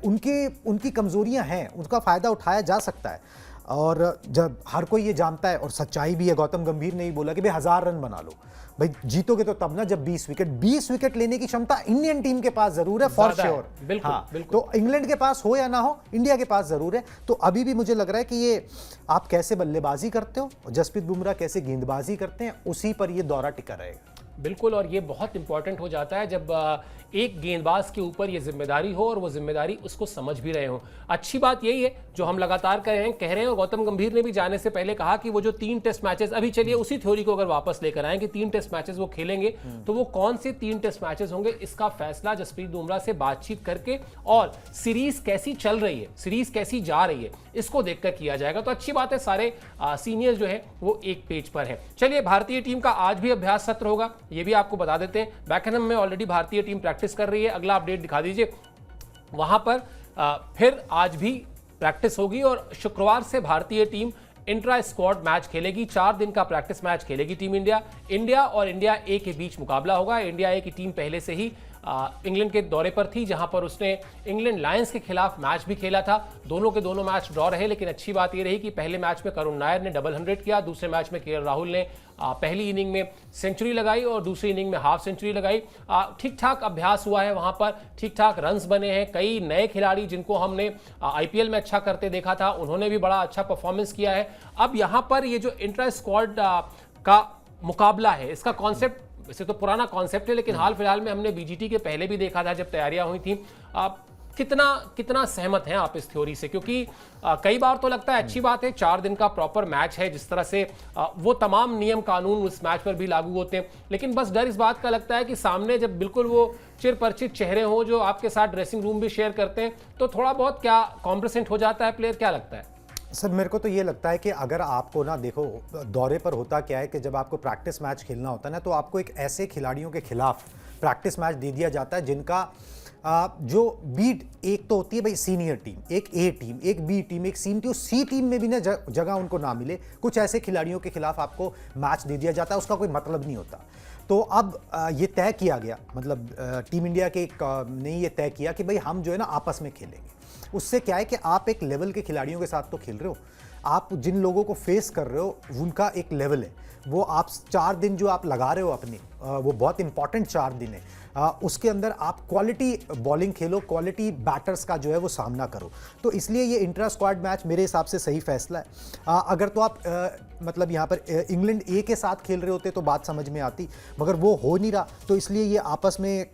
उनकी कमजोरियां हैं, उनका फायदा उठाया जा सकता है। और जब हर कोई ये जानता है, और सच्चाई भी है, गौतम गंभीर ने भी बोला कि भाई 1000 रन बना लो, भाई जीतोगे तो तब ना जब 20 विकेट लेने की क्षमता इंडियन टीम के पास जरूर है, फॉर श्योर। बिल्कुल, हाँ, बिल्कुल। तो इंग्लैंड के पास हो या ना हो, इंडिया के पास जरूर है। तो अभी भी मुझे लग रहा है कि ये आप कैसे बल्लेबाजी करते हो, जसप्रीत बुमराह कैसे गेंदबाजी करते हैं, उसी पर ये दौरा टिका रहेगा। बिल्कुल, और ये बहुत इंपॉर्टेंट हो जाता है जब एक गेंदबाज के ऊपर ये जिम्मेदारी हो और वो जिम्मेदारी उसको समझ भी रहे हो। अच्छी बात यही है जो हम लगातार कह रहे हैं, और गौतम गंभीर ने भी जाने से पहले कहा कि वो जो 3 टेस्ट मैचेस, अभी चलिए उसी थ्योरी को अगर वापस लेकर आए कि 3 टेस्ट मैचेस वो खेलेंगे, तो वो कौन से 3 टेस्ट मैचेस होंगे, इसका फैसला जसप्रीत बुमराह से बातचीत करके और सीरीज कैसी चल रही है, सीरीज कैसी जा रही है, इसको देखकर किया जाएगा। तो अच्छी बात है, सारे सीनियर्स जो है वो एक पेज पर है। चलिए, भारतीय टीम का आज भी अभ्यास सत्र होगा, ये भी आपको बता देते हैं। बैकहम में ऑलरेडी भारतीय टीम प्रैक्टिस कर रही है, अगला अपडेट दिखा दीजिए। वहां पर फिर आज भी प्रैक्टिस होगी, और शुक्रवार से भारतीय टीम इंट्रा स्क्वाड मैच खेलेगी। 4 दिन का प्रैक्टिस मैच खेलेगी टीम इंडिया और इंडिया ए के बीच मुकाबला होगा। इंडिया ए की टीम पहले से ही इंग्लैंड के दौरे पर थी, जहां पर उसने इंग्लैंड लायंस के खिलाफ मैच भी खेला था। दोनों के दोनों मैच ड्रॉ रहे, लेकिन अच्छी बात यह रही कि पहले मैच में करुण नायर ने डबल 100 किया, दूसरे मैच में केएल राहुल ने पहली इनिंग में सेंचुरी लगाई और दूसरी इनिंग में हाफ सेंचुरी लगाई। ठीक ठाक अभ्यास हुआ है वहां पर, ठीक ठाक रन्स बने हैं। कई नए खिलाड़ी जिनको हमने आईपीएल में अच्छा करते देखा था, उन्होंने भी बड़ा अच्छा परफॉर्मेंस किया है। अब यहां पर ये जो इंट्रा स्क्वाड का मुकाबला है, इसका कॉन्सेप्ट वैसे तो पुराना कॉन्सेप्ट है, लेकिन हाल फिलहाल में हमने बीजीटी के पहले भी देखा था जब तैयारियां हुई थी। कितना सहमत हैं आप इस थ्योरी से? क्योंकि कई बार तो लगता है अच्छी बात है, 4 दिन का प्रॉपर मैच है, जिस तरह से वो तमाम नियम कानून उस मैच पर भी लागू होते हैं, लेकिन बस डर इस बात का लगता है कि सामने जब बिल्कुल वो चिर परिचित चेहरे हों जो आपके साथ ड्रेसिंग रूम भी शेयर करते हैं, तो थोड़ा बहुत क्या कॉम्प्रेसेंट हो जाता है प्लेयर, क्या लगता है? सर मेरे को तो ये लगता है कि अगर आपको ना देखो, दौरे पर होता क्या है कि जब आपको प्रैक्टिस मैच खेलना होता है ना, तो आपको एक ऐसे खिलाड़ियों के खिलाफ प्रैक्टिस मैच दे दिया जाता है जिनका जो बीट, एक तो होती है भाई सीनियर टीम, एक ए टीम, एक बी टीम, एक सी टीम में भी ना जगह उनको ना मिले, कुछ ऐसे खिलाड़ियों के खिलाफ आपको मैच दे दिया जाता है, उसका कोई मतलब नहीं होता। तो अब ये तय किया गया, मतलब टीम इंडिया के ने ये तय किया कि भाई हम जो है ना आपस में खेलेंगे। उससे क्या है कि आप एक लेवल के खिलाड़ियों के साथ तो खेल रहे हो, आप जिन लोगों को फेस कर रहे हो उनका एक लेवल है, वो आप 4 दिन जो आप लगा रहे हो अपने, वो बहुत इंपॉर्टेंट 4 दिन है, उसके अंदर आप क्वालिटी बॉलिंग खेलो, क्वालिटी बैटर्स का जो है वो सामना करो। तो इसलिए ये इंट्रा स्क्वाड मैच मेरे हिसाब से सही फैसला है। अगर तो आप मतलब यहाँ पर इंग्लैंड ए के साथ खेल रहे होते तो बात समझ में आती, मगर वो हो नहीं रहा, तो इसलिए ये आपस में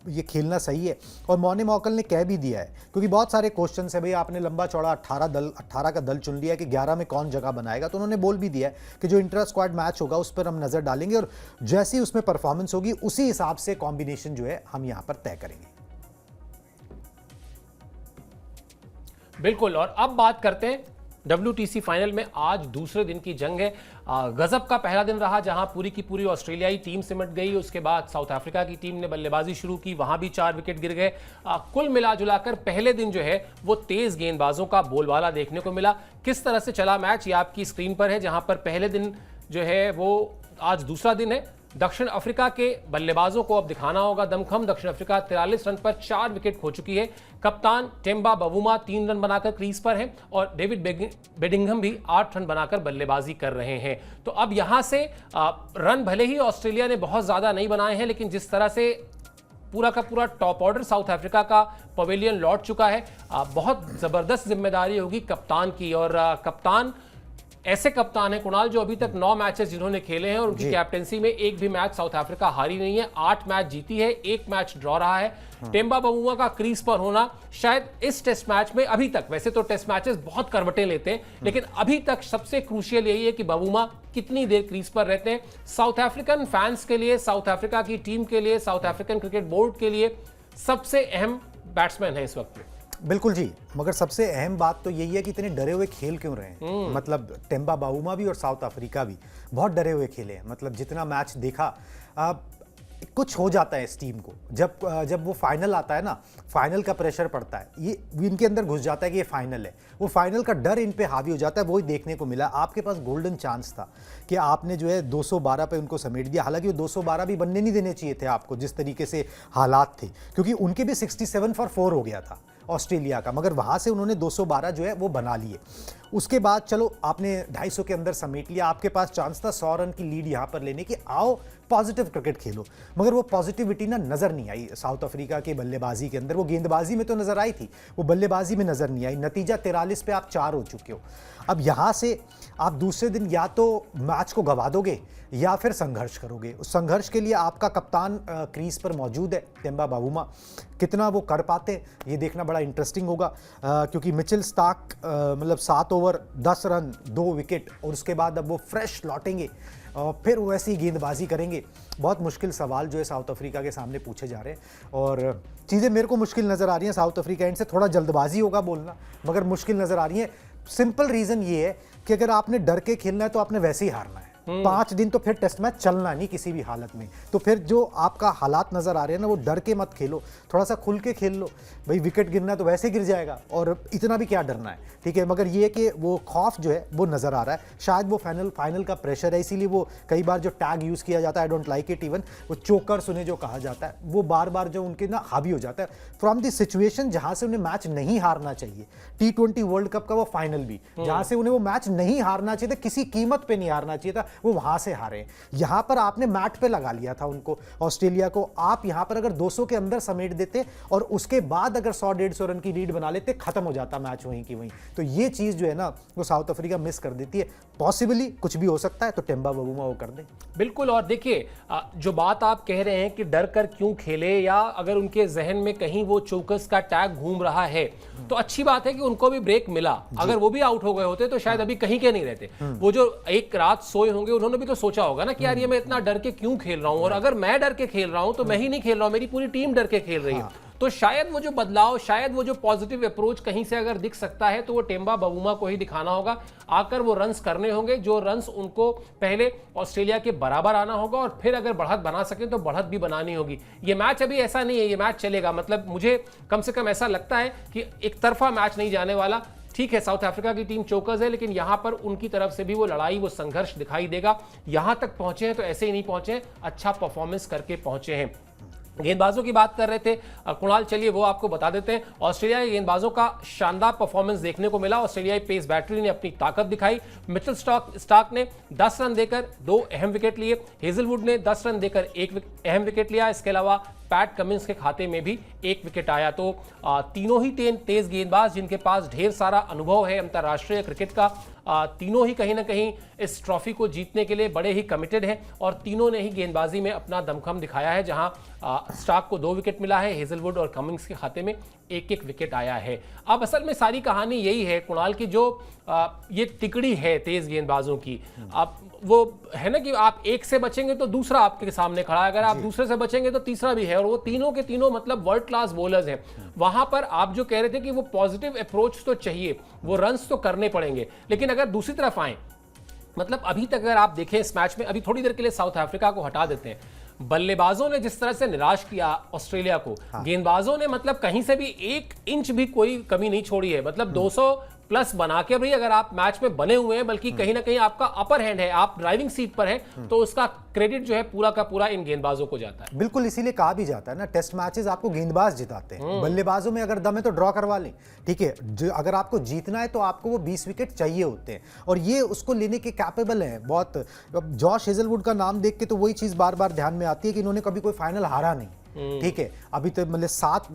ये खेलना सही है। और मौने मौकल ने कह भी दिया है, क्योंकि बहुत सारे क्वेश्चन है भाई, आपने लंबा चौड़ा 18 का दल चुन लिया कि 11 में कौन जगह बनाएगा, तो उन्होंने बोल भी दिया है कि जो इंट्रा स्क्वाड मैच होगा उस पर हम नज़र डालेंगे और जैसी उसमें परफॉर्मेंस होगी उसी हिसाब से कॉम्बिनेशन जो है हम यहाँ पर तय करेंगे। बिल्कुल। और अब बात करते हैं WTC फाइनल में। आज दूसरे दिन की जंग है। गजब का पहला दिन रहा जहां पूरी की पूरी ऑस्ट्रेलियाई टीम सिमट गई। उसके बाद साउथ अफ्रीका की टीम ने बल्लेबाजी शुरू की, वहां भी 4 विकेट गिर गए। कुल मिलाजुलाकर पहले दिन जो है वो तेज गेंदबाजों का बोलबाला देखने को मिला। किस तरह से चला मैच ये आपकी स्क्रीन पर है, जहां पर पहले दिन जो है वो, आज दूसरा दिन है। दक्षिण अफ्रीका के बल्लेबाजों को अब दिखाना होगा दमखम। दक्षिण अफ्रीका 43 रन पर 4 विकेट खो चुकी है। कप्तान टेम्बा बवुमा 3 रन बनाकर क्रीज पर हैं और डेविड बेडिंघम भी 8 रन बनाकर बल्लेबाजी कर रहे हैं। तो अब यहां से रन भले ही ऑस्ट्रेलिया ने बहुत ज्यादा नहीं बनाए हैं, लेकिन जिस तरह से पूरा का पूरा टॉप ऑर्डर साउथ अफ्रीका का पवेलियन लौट चुका है, बहुत जबरदस्त जिम्मेदारी होगी कप्तान की। और कप्तान ऐसे कप्तान है कुणाल जो अभी तक 9 मैचेस जिन्होंने खेले हैं और उनकी कैप्टेंसी में एक भी मैच साउथ अफ्रीका हारी नहीं है। 8 मैच जीती है, 1 मैच ड्रॉ रहा है। टेम्बा बवुमा का क्रीज पर होना शायद इस टेस्ट मैच में अभी तक, वैसे तो टेस्ट मैचेस बहुत करवटें लेते हैं, लेकिन अभी तक सबसे क्रूशियल यही है कि बवुमा कितनी देर क्रीज पर रहते हैं। साउथ अफ्रीकन फैंस के लिए, साउथ अफ्रीका की टीम के लिए, साउथ अफ्रीकन क्रिकेट बोर्ड के लिए सबसे अहम बैट्समैन है इस वक्त में। बिल्कुल जी, मगर सबसे अहम बात तो यही है कि इतने डरे हुए खेल क्यों रहे हैं। मतलब टेम्बा बावुमा भी और साउथ अफ्रीका भी बहुत डरे हुए खेले हैं। मतलब जितना मैच देखा, कुछ हो जाता है इस टीम को जब वो फाइनल आता है ना, फाइनल का प्रेशर पड़ता है, ये इनके अंदर घुस जाता है कि ये फाइनल है, वो फाइनल का डर इन पे हावी हो जाता है। वही देखने को मिला। आपके पास गोल्डन चांस था कि आपने जो है 212 पे उनको समेट दिया। हालांकि वो 212 भी बनने नहीं देने चाहिए थे आपको, जिस तरीके से हालात थे, क्योंकि उनके भी 67 for 4 हो गया था ऑस्ट्रेलिया का, मगर वहाँ से उन्होंने 212 जो है वो बना लिए। उसके बाद चलो आपने 250 के अंदर समेट लिया, आपके पास चांस था 100 रन की लीड यहाँ पर लेने की, आओ पॉजिटिव क्रिकेट खेलो। मगर वो पॉजिटिविटी ना नज़र नहीं आई साउथ अफ्रीका के बल्लेबाजी के अंदर। वो गेंदबाजी में तो नज़र आई थी, वो बल्लेबाजी में नज़र नहीं आई। नतीजा 43 पे आप 4 हो चुके हो। अब यहाँ से आप दूसरे दिन या तो मैच को गंवा दोगे या फिर संघर्ष करोगे। उस संघर्ष के लिए आपका कप्तान क्रीज पर मौजूद है टेम्बा बावुमा, कितना वो कर पाते ये देखना बड़ा इंटरेस्टिंग होगा। क्योंकि मिचेल स्टार्क मतलब 7 ओवर 10 रन 2 विकेट, और उसके बाद अब वो फ्रेश लौटेंगे, फिर वो ऐसी गेंदबाजी करेंगे। बहुत मुश्किल सवाल जो है साउथ अफ्रीका के सामने पूछे जा रहे हैं, और चीज़ें मेरे को मुश्किल नज़र आ रही हैं साउथ अफ्रीका एंड से। थोड़ा जल्दबाजी होगा बोलना, मगर मुश्किल नज़र आ रही है। सिंपल रीज़न ये है कि अगर आपने डर के खेलना है तो आपने वैसे ही हारना है। 5 दिन तो फिर टेस्ट मैच चलना नहीं किसी भी हालत में। तो फिर जो आपका हालात नज़र आ रहे हैं ना, वो डर के मत खेलो, थोड़ा सा खुल के खेल लो। भाई विकेट गिरना तो वैसे गिर जाएगा, और इतना भी क्या डरना है, ठीक है। मगर ये कि वो खौफ जो है वो नज़र आ रहा है। शायद वो फाइनल का प्रेशर है, इसीलिए वो कई बार जो टैग यूज़ किया जाता है, I don't like it even, वो चोकर्स उन्हें जो कहा जाता है, वो बार बार जो उनके ना हावी हो जाता है फ्रॉम द सिचुएशन जहाँ से उन्हें मैच नहीं हारना चाहिए। T20 वर्ल्ड कप का वो फाइनल भी, जहाँ से उन्हें वो मैच नहीं हारना चाहिए था, किसी कीमत पर नहीं हारना चाहिए था, वो वहां से हारे। यहां पर आपने मैट पे लगा लिया था उनको, ऑस्ट्रेलिया को। आप यहां पर अगर 200 के अंदर समेट देते और उसके बाद अगर 100-150 रन की लीड बना लेते, खत्म हो जाता मैच वहीं की वहीं। तो ये चीज जो है ना वो साउथ अफ्रीका मिस कर देती है। पॉसिबली कुछ भी हो सकता है, तो टेम्बा बबूमा वो कर दे। बिल्कुल। और देखिए जो बात आप कह रहे हैं कि डर कर क्यों खेले, या अगर उनके जहन में कहीं वो चोकस का टैग घूम रहा है, तो अच्छी बात है कि उनको भी ब्रेक मिला। अगर वो भी आउट हो गए होते तो शायद अभी कहीं के नहीं रहते। वो जो एक रात सोए होंगे, उन्होंने भी तो सोचा होगा ना कि यार ये मैं इतना डर के क्यों खेल रहा हूं, और अगर मैं डर के खेल रहा हूं तो मैं ही नहीं खेल रहा हूं, मेरी पूरी टीम डर के खेल रही है। तो शायद वो जो बदलाव, शायद वो जो पॉजिटिव अप्रोच कहीं से अगर दिख सकता है तो वो टेम्बा बबूमा को ही दिखाना होगा। आकर वो रन्स करने होंगे, जो रन्स उनको पहले ऑस्ट्रेलिया के बराबर आना होगा, और फिर अगर बढ़त बना सकें तो बढ़त भी बनानी होगी। ये मैच अभी ऐसा नहीं है, ये मैच चलेगा। मतलब मुझे कम से कम ऐसा लगता है कि एक तरफा मैच नहीं जाने वाला। ठीक है, साउथ अफ्रीका की टीम चोकर्स है, लेकिन यहां पर उनकी तरफ से भी वो लड़ाई, वो संघर्ष दिखाई देगा। यहां तक पहुंचे हैं तो ऐसे ही नहीं पहुंचे हैं, अच्छा परफॉर्मेंस करके पहुंचे हैं। गेंदबाजों की बात कर रहे थे कुणाल, चलिए वो आपको बता देते हैं। ऑस्ट्रेलिया के गेंदबाजों का शानदार परफॉर्मेंस देखने को मिला। ऑस्ट्रेलियाई पेस बैटरी ने अपनी ताकत दिखाई। मिचेल स्टार्क ने 10 रन देकर 2 अहम विकेट लिए। हेजलवुड ने 10 रन देकर 1 अहम विकेट लिया। इसके अलावा पैट कमिंस के खाते में भी 1 विकेट आया। तो तीनों ही तेज गेंदबाज, जिनके पास ढेर सारा अनुभव है अंतर्राष्ट्रीय क्रिकेट का, तीनों ही कहीं ना कहीं इस ट्रॉफी को जीतने के लिए बड़े ही कमिटेड हैं, और तीनों ने ही गेंदबाजी में अपना दमखम दिखाया है। जहां स्टार्क को 2 विकेट मिला है, हेजलवुड और कमिंस के खाते में 1-1 विकेट आया है। अब असल में सारी कहानी यही है कुणाल की, जो ये तिकड़ी है तेज गेंदबाजों की। अब वो है ना कि आप एक से बचेंगे तो दूसरा आपके सामने खड़ा है, अगर आप दूसरे से बचेंगे तो तीसरा भी है, और वो तीनों के तीनों मतलब वर्ल्ड क्लास बॉलर्स हैं। वहां पर आप जो कह रहे थे कि वो पॉजिटिव अप्रोच तो चाहिए, वो रन्स तो करने पड़ेंगे, लेकिन अगर दूसरी तरफ आए, मतलब अभी तक अगर आप देखें इस मैच में, अभी थोड़ी देर के लिए साउथ अफ्रीका को हटा देते हैं, बल्लेबाजों ने जिस तरह से निराश किया ऑस्ट्रेलिया को, गेंदबाजों ने मतलब कहीं से भी 1 इंच भी कोई कमी नहीं छोड़ी है। मतलब 200 प्लस बना के भी अगर आप मैच में बने हुए हैं, बल्कि कहीं ना कहीं आपका अपर हैंड है, आप ड्राइविंग सीट पर हैं, तो उसका क्रेडिट जो है पूरा का पूरा इन गेंदबाजों को जाता है। बिल्कुल, इसीलिए कहा भी जाता है ना, टेस्ट मैचेस आपको गेंदबाज जिताते हैं। बल्लेबाजों में अगर दम है तो ड्रॉ करवा लें, ठीक है। अगर आपको जीतना है तो आपको वो 20 विकेट चाहिए होते हैं, और ये उसको लेने के कैपेबल हैं बहुत। जॉश हेजलवुड का नाम देख के तो वही चीज बार बार ध्यान में आती है कि इन्होंने कभी कोई फाइनल हारा नहीं, ठीक है। अभी तो मतलब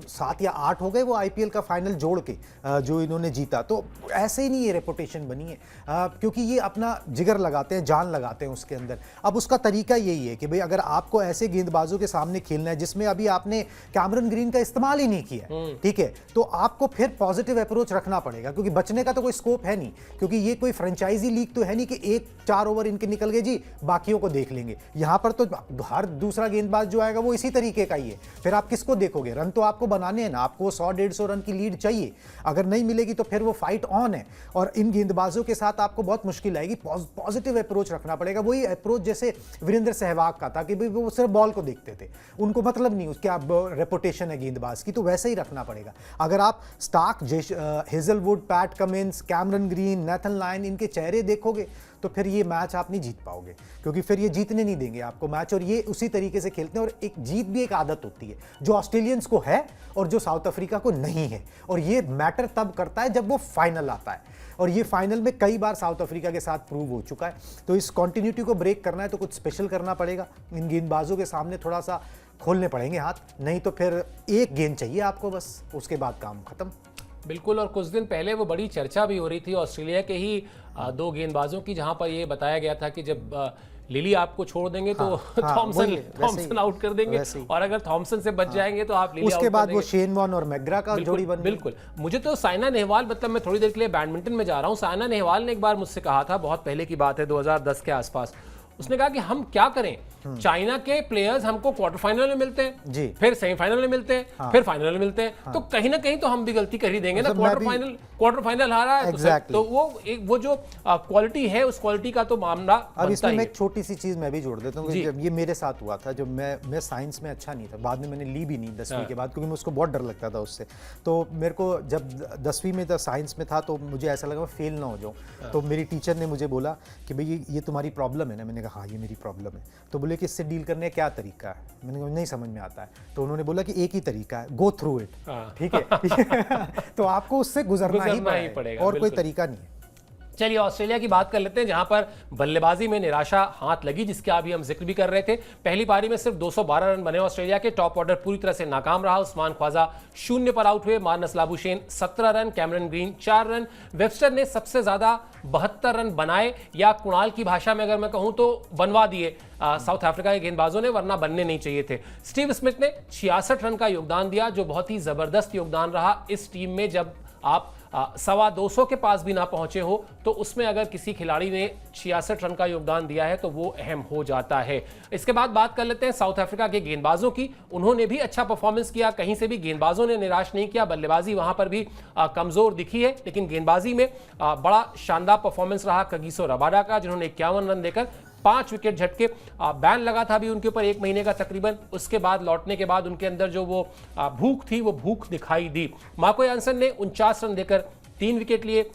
7 या 8 हो गए वो आईपीएल का फाइनल जोड़ के जो इन्होंने जीता। तो ऐसे ही नहीं ये रेपुटेशन बनी है, क्योंकि ये अपना जिगर लगाते हैं, जान लगाते हैं उसके अंदर। अब उसका तरीका यही है कि भाई अगर आपको ऐसे गेंदबाजों के सामने खेलना है जिसमें अभी आपने कैमरन ग्रीन का इस्तेमाल ही नहीं किया, ठीक है, तो आपको फिर पॉजिटिव अप्रोच रखना पड़ेगा, क्योंकि बचने का तो कोई स्कोप है नहीं, क्योंकि ये कोई फ्रेंचाइजी लीग तो है नहीं कि 4 ओवर इनके निकल गए जी, बाकियों को देख लेंगे। यहां पर तो हर दूसरा गेंदबाज जो आएगा वो इसी तरीके का ही है। फिर आप किसको देखोगे? रन तो आपको बनाने हैं ना, आपको 100-150 रन की लीड चाहिए। अगर नहीं मिलेगी तो फिर वो फाइट ऑन है, और इन गेंदबाजों के साथ आपको बहुत मुश्किल आएगी। पॉजिटिव अप्रोच रखना पड़ेगा, वही अप्रोच जैसे वीरेंद्र सहवाग का था कि भाई वो सिर्फ बॉल को देखते थे, उनको मतलब नहीं उसकी रेपुटेशन है गेंदबाज की, तो वैसे ही रखना पड़ेगा। अगर आप Starc, Hazlewood, Pat Cummins, Cameron Green, Nathan Lyon, इनके चेहरे देखोगे तो फिर ये मैच आप नहीं जीत पाओगे, क्योंकि फिर ये जीतने नहीं देंगे आपको मैच, और ये उसी तरीके से खेलते हैं। और एक जीत भी एक आदत होती है जो ऑस्ट्रेलियंस को है और जो साउथ अफ्रीका को नहीं है, और ये मैटर तब करता है जब वो फाइनल आता है, और ये फाइनल में कई बार साउथ अफ्रीका के साथ प्रूव हो चुका है। तो इस कॉन्टिन्यूटी को ब्रेक करना है तो कुछ स्पेशल करना पड़ेगा, इन गेंदबाजों के सामने थोड़ा सा खोलने पड़ेंगे हाथ, नहीं तो फिर एक गेंद चाहिए आपको बस, उसके बाद काम खत्म। बिल्कुल। और कुछ दिन पहले वो बड़ी चर्चा भी हो रही थी ऑस्ट्रेलिया के ही 2 गेंदबाजों की, जहां पर ये बताया गया था कि जब लिली आपको छोड़ देंगे तो थॉमसन आउट कर देंगे, और अगर थॉमसन से बच जाएंगे तो आप लिली उसके बाद वो शेन वॉर्न और मैकग्रा का जोड़ी बन। बिल्कुल। मुझे तो साइना नेहवाल, मतलब मैं थोड़ी देर के लिए बैडमिंटन में जा रहा हूँ, साइना नेहवाल ने एक बार मुझसे कहा था, बहुत पहले की बात है 2010 के आसपास, उसने कहा कि हम क्या करें, चाइना के प्लेयर्स हमको क्वार्टर फाइनल में मिलते हैं जी, फिर सेमीफाइनल में मिलते हैं, फिर फाइनल में मिलते हैं, तो कहीं ना कहीं तो हम भी गलती कर ही देंगे ना। क्वार्टर फाइनल हारा है तो वो जो क्वालिटी है उस क्वालिटी का तो मामला। अब इसमें मैं एक छोटी सी चीज मैं भी जोड़ देता हूँ, जब ये मेरे साथ हुआ था, जब मैं साइंस में अच्छा नहीं था, बाद में मैंने ली भी नहीं 10वीं के बाद, क्योंकि मुझको बहुत डर लगता था उससे। तो मेरे को जब 10वीं में साइंस में था तो मुझे ऐसा लगा मैं फेल ना हो जाऊँ, तो मेरी टीचर ने मुझे बोला कि भाई ये तुम्हारी प्रॉब्लम है ना। मैंने कहा हाँ ये मेरी प्रॉब्लम है। तो बोले कि इससे डील करने का क्या तरीका है? मैंने कहा नहीं समझ में आता है। तो उन्होंने बोला कि एक ही तरीका है, गो थ्रू इट, ठीक है। तो आपको उससे गुजरना ही पड़ेगा, और कोई तरीका नहीं है। चलिए ऑस्ट्रेलिया की बात कर लेते हैं, जहां पर बल्लेबाजी में निराशा हाथ लगी, जिसका अभी हम जिक्र भी कर रहे थे। पहली पारी में सिर्फ 212 रन बने ऑस्ट्रेलिया के। टॉप ऑर्डर पूरी तरह से नाकाम रहा। उस्मान ख्वाजा 0 पर आउट हुए, Marnus Labuschagne 17 run, Cameron green 4 run, Webster ने सबसे ज्यादा 72 रन बनाए, या कुणाल की भाषा में अगर मैं कहूं तो बनवा दिए साउथ अफ्रीका के गेंदबाजों ने, वरना बनने नहीं चाहिए थे। स्टीव स्मिथ ने 66 रन का योगदान दिया, जो बहुत ही जबरदस्त योगदान रहा इस टीम में। जब आप 225 के पास भी ना पहुंचे हो तो उसमें अगर किसी खिलाड़ी ने 66 रन का योगदान दिया है तो वो अहम हो जाता है। इसके बाद बात कर लेते हैं साउथ अफ्रीका के गेंदबाजों की। उन्होंने भी अच्छा परफॉर्मेंस किया, कहीं से भी गेंदबाजों ने निराश नहीं किया। बल्लेबाजी वहां पर भी कमजोर दिखी है, लेकिन गेंदबाजी में बड़ा शानदार परफॉर्मेंस रहा कगिसो रबाडा का, जिन्होंने 51 रन देकर 5 विकेट झटके। बैन लगा था अभी उनके ऊपर 1 महीने का तकरीबन। उसके बाद लौटने के बाद उनके अंदर जो वो भूख थी वो भूख दिखाई दी। मार्को यानसन ने 49 रन देकर 3 विकेट लिए।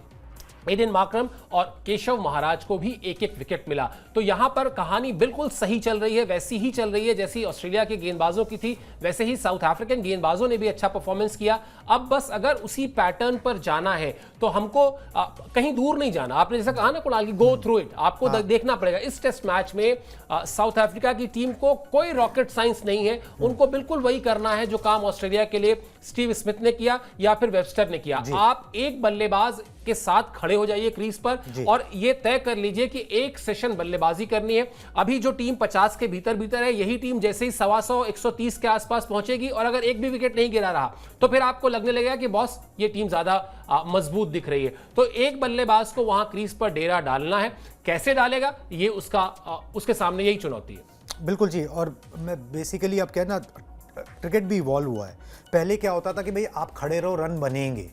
एडन मार्करम और केशव महाराज को भी 1-1 विकेट मिला। तो यहां पर कहानी बिल्कुल सही चल रही है, वैसी ही चल रही है जैसी ऑस्ट्रेलिया के गेंदबाजों की थी, वैसे ही साउथ अफ्रीकन गेंदबाजों ने भी अच्छा परफॉर्मेंस किया। अब बस अगर उसी पैटर्न पर जाना है तो हमको कहीं दूर नहीं जाना। आपने जैसा कहा ना कुणाल की, गो थ्रू इट, आपको देखना पड़ेगा। इस टेस्ट मैच में साउथ अफ्रीका की टीम को कोई रॉकेट साइंस नहीं है, उनको बिल्कुल वही करना है जो काम ऑस्ट्रेलिया के लिए स्टीव स्मिथ ने किया या फिर वेबस्टर ने किया। आप एक बल्लेबाज के साथ खड़े हो जाइए क्रीज पर और ये तय कर लीजिए कि एक सेशन बल्लेबाजी करनी है। अभी जो टीम 50 के भीतर है, यही टीम जैसे ही 125 130 के आसपास पहुंचेगी और अगर एक भी विकेट नहीं गिरा रहा तो फिर आपको लगने लगेगा कि बॉस ये टीम ज्यादा मजबूत दिख रही है। तो एक बल्लेबाज को वहां क्रीज पर डेरा डालना है। कैसे डालेगा ये उसके सामने यही चुनौती है। बिल्कुल जी। और मैं बेसिकली अब कहना, क्रिकेट भी इवॉल्व हुआ है। पहले क्या होता था कि भाई आप खड़े रहो, रन बनेंगे,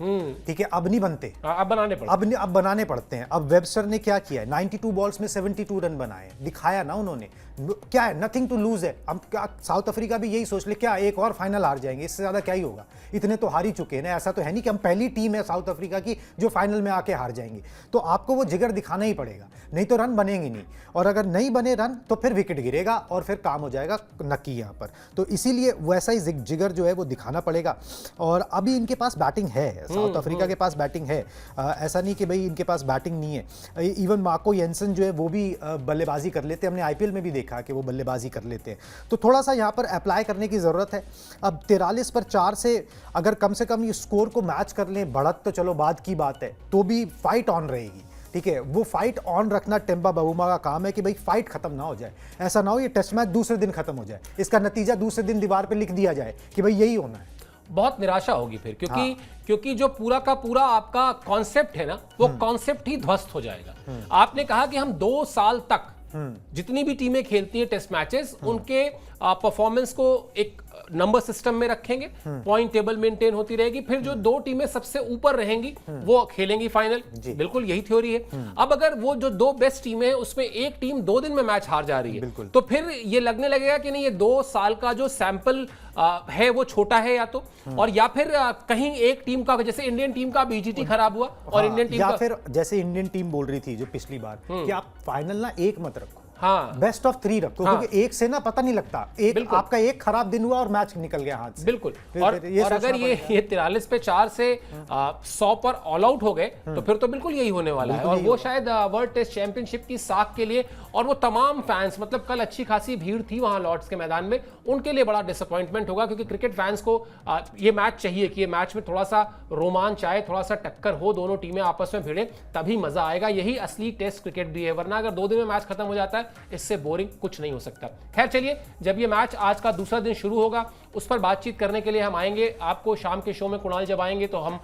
ठीक है, अब नहीं बनते, अब बनाने पड़ते, अब बनाने पड़ते हैं। अब वेबस्टर ने क्या किया है, 92 बॉल्स में 72 रन बनाए, दिखाया ना उन्होंने। क्या है, नथिंग टू लूज है। अब क्या साउथ अफ्रीका भी यही सोच ले, क्या एक और फाइनल हार जाएंगे, इससे ज्यादा क्या ही होगा, इतने तो हार ही चुके हैं ना। ऐसा तो है नहीं कि हम पहली टीम है साउथ अफ्रीका की जो फाइनल में आके हार जाएंगे। तो आपको वो जिगर दिखाना ही पड़ेगा, नहीं तो रन बनेंगे नहीं। और अगर नहीं बने रन तो फिर विकेट गिरेगा और फिर काम हो जाएगा नक्की यहाँ पर। तो इसीलिए वैसा ही जिगर जो है वो दिखाना पड़ेगा। और अभी इनके पास बैटिंग है, साउथ अफ्रीका के पास बैटिंग है। ऐसा नहीं कि भाई इनके पास बैटिंग नहीं है। इवन मार्को यानसन जो है वो भी बल्लेबाजी कर लेते हैं, हमने आईपीएल में भी देखा कि वो बल्लेबाजी कर लेते हैं। तो थोड़ा सा यहाँ पर अप्लाई करने की ज़रूरत है। अब 43 पर 4 से अगर कम से कम ये स्कोर को मैच कर लें, बढ़त तो चलो बाद की बात है, तो भी फाइट ऑन रहेगी, ठीक है। वो फाइट ऑन रखना टेम्बा बावूमा का काम है कि भाई फाइट खत्म ना हो जाए। ऐसा ना हो ये टेस्ट मैच दूसरे दिन खत्म हो जाए, इसका नतीजा दूसरे दिन दीवार पे लिख दिया जाए कि भाई यही होना है। बहुत निराशा होगी फिर, क्योंकि जो पूरा का पूरा आपका कॉन्सेप्ट है ना, वो कॉन्सेप्ट ही ध्वस्त हो जाएगा। आपने कहा कि हम 2 साल तक जितनी भी टीमें खेलती हैं टेस्ट मैचेस, उनके परफॉर्मेंस को एक नंबर सिस्टम में रखेंगे, पॉइंट टेबल मेंटेन होती रहेगी, फिर जो 2 टीमें सबसे ऊपर रहेंगी वो खेलेंगी फाइनल। बिल्कुल यही थ्योरी है। अब अगर वो जो 2 बेस्ट टीमें हैं उसमें एक टीम 2 दिन में मैच हार जा रही है, तो फिर ये लगने लगेगा कि नहीं, ये 2 साल का जो सैंपल है वो छोटा है या तो, और या फिर कहीं एक टीम का, जैसे इंडियन टीम का बीजीटी खराब हुआ और इंडियन टीम या का, फिर जैसे इंडियन टीम बोल रही थी जो पिछली बार कि आप फाइनल ना 1 मत रखो, हाँ, बेस्ट ऑफ 3 रखो, क्योंकि एक से ना पता नहीं लगता, एक आपका एक खराब दिन हुआ और मैच निकल गया हाथ से। बिल्कुल। और अगर ये 43 पे 4 से 100 पर ऑल आउट हो गए तो फिर तो बिल्कुल यही होने वाला है। और वो शायद वर्ल्ड टेस्ट चैंपियनशिप की साख के लिए, और वो तमाम फैंस, मतलब कल अच्छी खासी भीड़ थी वहां लॉर्ड्स के मैदान में, उनके लिए बड़ा डिसअपॉइंटमेंट होगा, क्योंकि क्रिकेट फैंस को ये मैच चाहिए कि ये मैच में थोड़ा सा रोमांच आए, थोड़ा सा टक्कर हो, दोनों टीमें आपस में भिड़े, तभी मजा आएगा। यही असली टेस्ट क्रिकेट भी है, वरना अगर 2 दिन में मैच खत्म हो जाता है, इससे बोरिंग कुछ नहीं हो सकता। खैर चलिए, जब ये मैच आज का दूसरा दिन शुरू होगा उस पर बातचीत करने के लिए हम आएंगे आपको शाम के शो में। कुणाल जब आएंगे तो हम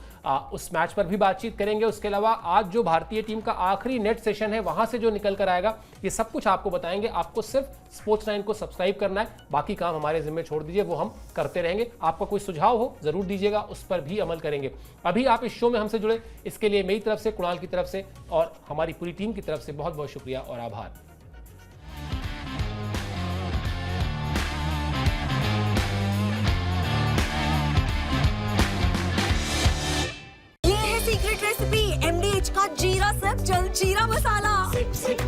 उस मैच पर भी बातचीत करेंगे। उसके अलावा आज जो भारतीय टीम का आखिरी नेट सेशन है वहां से जो निकल कर आएगा, ये सब कुछ आपको बताएंगे। आपको सिर्फ स्पोर्ट्स 9 को सब्सक्राइब करना है, बाकी काम हमारे जिम्मे छोड़ दीजिए, वो हम करते रहेंगे। आपका कोई सुझाव हो जरूर दीजिएगा, उस पर भी अमल करेंगे। अभी आप इस शो में हमसे जुड़े, इसके लिए मेरी तरफ से, कुणाल की तरफ से और हमारी पूरी टीम की तरफ से बहुत बहुत शुक्रिया और आभार। सीक्रेट रेसिपी MDH का जीरा सब जलजीरा मसाला। Sip, sip,